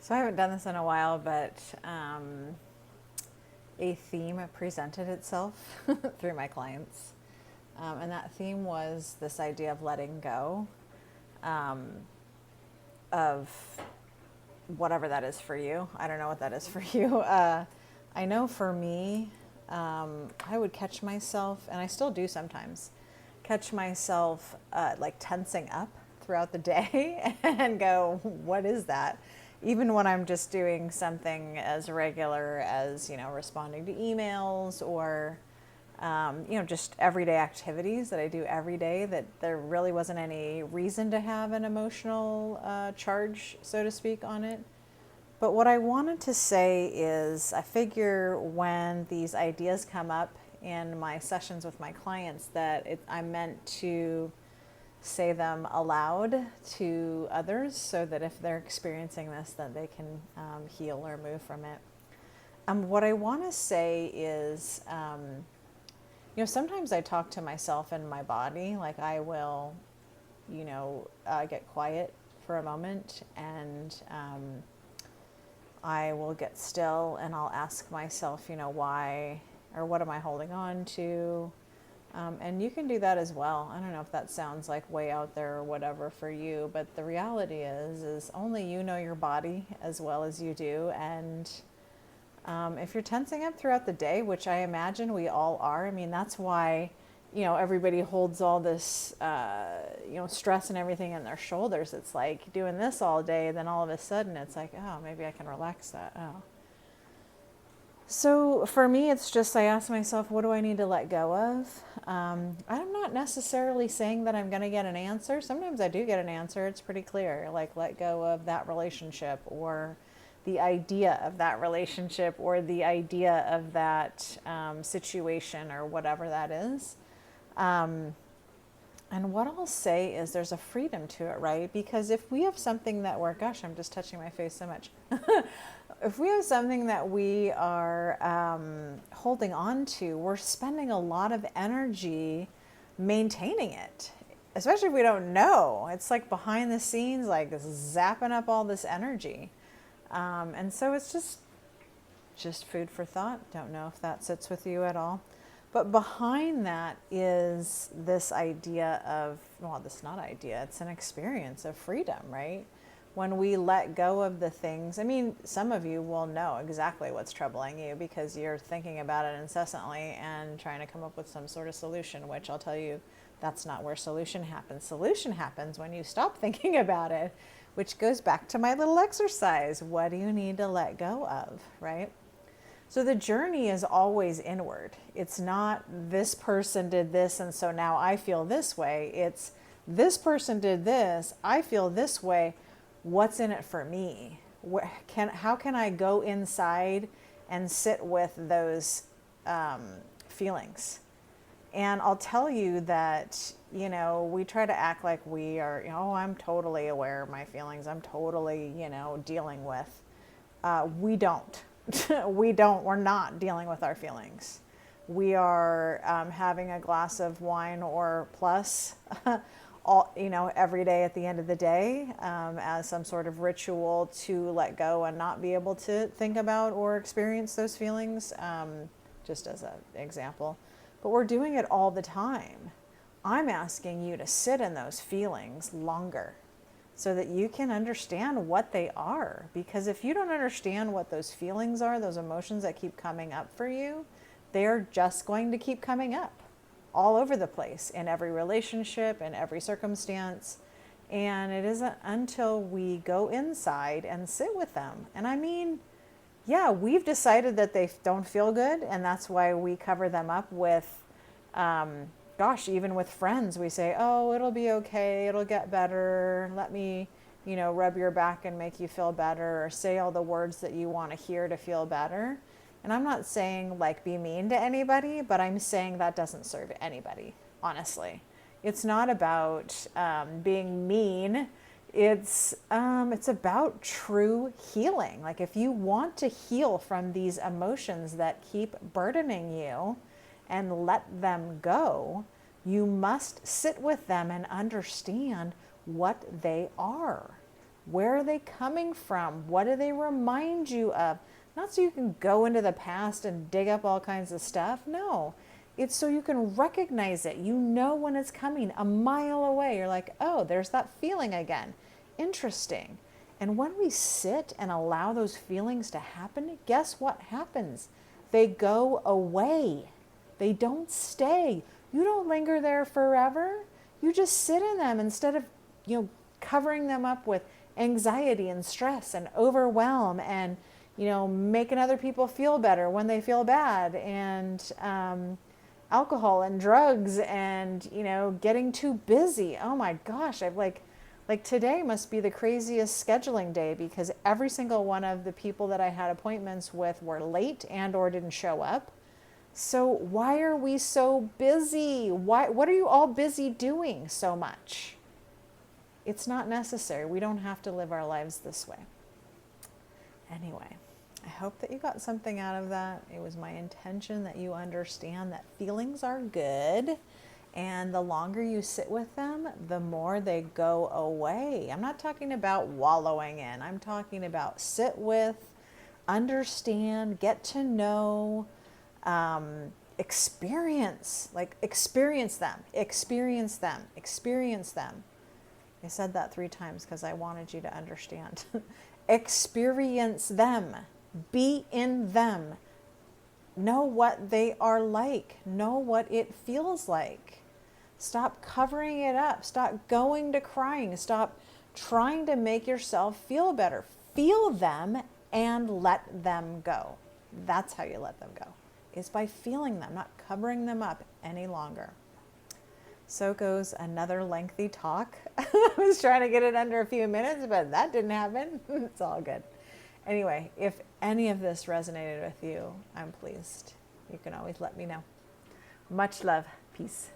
So I haven't done this in a while, but a theme presented itself through my clients. And that theme was this idea of letting go of whatever that is for you. I don't know what that is for you. I know for me, I would catch myself, and I still do sometimes, catch myself like tensing up throughout the day and go, what is that? Even when I'm just doing something as regular as, responding to emails or, just everyday activities that I do every day, that there really wasn't any reason to have an emotional charge, so to speak, on it. But what I wanted to say is, I figure when these ideas come up in my sessions with my clients, that I'm meant to say them aloud to others so that if they're experiencing this, that they can heal or move from it. What I want to say is, sometimes I talk to myself in my body, like I will, get quiet for a moment and I will get still and I'll ask myself, why or what am I holding on to? And you can do that as well. I don't know if that sounds like way out there or whatever for you, but the reality is only you know your body as well as you do. And if you're tensing up throughout the day, which I imagine we all are, I mean, that's why, everybody holds all this, stress and everything in their shoulders. It's like doing this all day, then all of a sudden it's like, oh, maybe I can relax that. Oh. So for me, it's just I ask myself, what do I need to let go of? I'm not necessarily saying that I'm going to get an answer. Sometimes I do get an answer. It's pretty clear, like let go of that relationship or the idea of that relationship or the idea of that situation or whatever that is. And what I'll say is there's a freedom to it, right? Because if we have something that we're, gosh, I'm just touching my face so much. If we have something that we are holding on to, we're spending a lot of energy maintaining it, especially if we don't know. It's like behind the scenes, like zapping up all this energy. And so it's just food for thought. Don't know if that sits with you at all. But behind that is this idea of, well, this not idea, it's an experience of freedom, right? When we let go of the things, I mean, some of you will know exactly what's troubling you because you're thinking about it incessantly and trying to come up with some sort of solution, which I'll tell you, that's not where solution happens. Solution happens when you stop thinking about it, which goes back to my little exercise. What do you need to let go of, right? So the journey is always inward. It's not this person did this and so now I feel this way. It's this person did this, I feel this way. What's in it for me? How can I go inside and sit with those feelings? And I'll tell you that, we try to act like we are, I'm totally aware of my feelings. I'm totally, dealing with. We don't. We're not dealing with our feelings. We are having a glass of wine or plus every day at the end of the day as some sort of ritual to let go and not be able to think about or experience those feelings, just as an example. But we're doing it all the time. I'm asking you to sit in those feelings longer so that you can understand what they are. Because if you don't understand what those feelings are, those emotions that keep coming up for you, they're just going to keep coming up all over the place in every relationship, in every circumstance. And it isn't until we go inside and sit with them. And I mean, yeah, we've decided that they don't feel good, and that's why we cover them up with, even with friends, we say, oh, it'll be okay, it'll get better, let me, rub your back and make you feel better, or say all the words that you want to hear to feel better. And I'm not saying like be mean to anybody, but I'm saying that doesn't serve anybody, honestly. It's not about being mean. It's about true healing. Like if you want to heal from these emotions that keep burdening you and let them go, you must sit with them and understand what they are. Where are they coming from? What do they remind you of? Not so you can go into the past and dig up all kinds of stuff. No, it's so you can recognize it. You know when it's coming a mile away. You're like, oh, there's that feeling again. Interesting. And when we sit and allow those feelings to happen, guess what happens? They go away. They don't stay. You don't linger there forever. You just sit in them instead of, covering them up with anxiety and stress and overwhelm and, making other people feel better when they feel bad, and alcohol and drugs and, getting too busy. Oh my gosh, I've like today must be the craziest scheduling day because every single one of the people that I had appointments with were late and or didn't show up. So why are we so busy? What are you all busy doing so much? It's not necessary. We don't have to live our lives this way. Anyway, I hope that you got something out of that. It was my intention that you understand that feelings are good, and the longer you sit with them, the more they go away. I'm not talking about wallowing in. I'm talking about sit with, understand, get to know, experience them. I said that 3 times because I wanted you to understand. Experience them. Be in them. Know what they are like. Know what it feels like. Stop covering it up. Stop going to crying. Stop trying to make yourself feel better. Feel them and let them go. That's how you let them go, is by feeling them, not covering them up any longer. So goes another lengthy talk. I was trying to get it under a few minutes, but that didn't happen. It's all good. Anyway, if any of this resonated with you, I'm pleased. You can always let me know. Much love. Peace.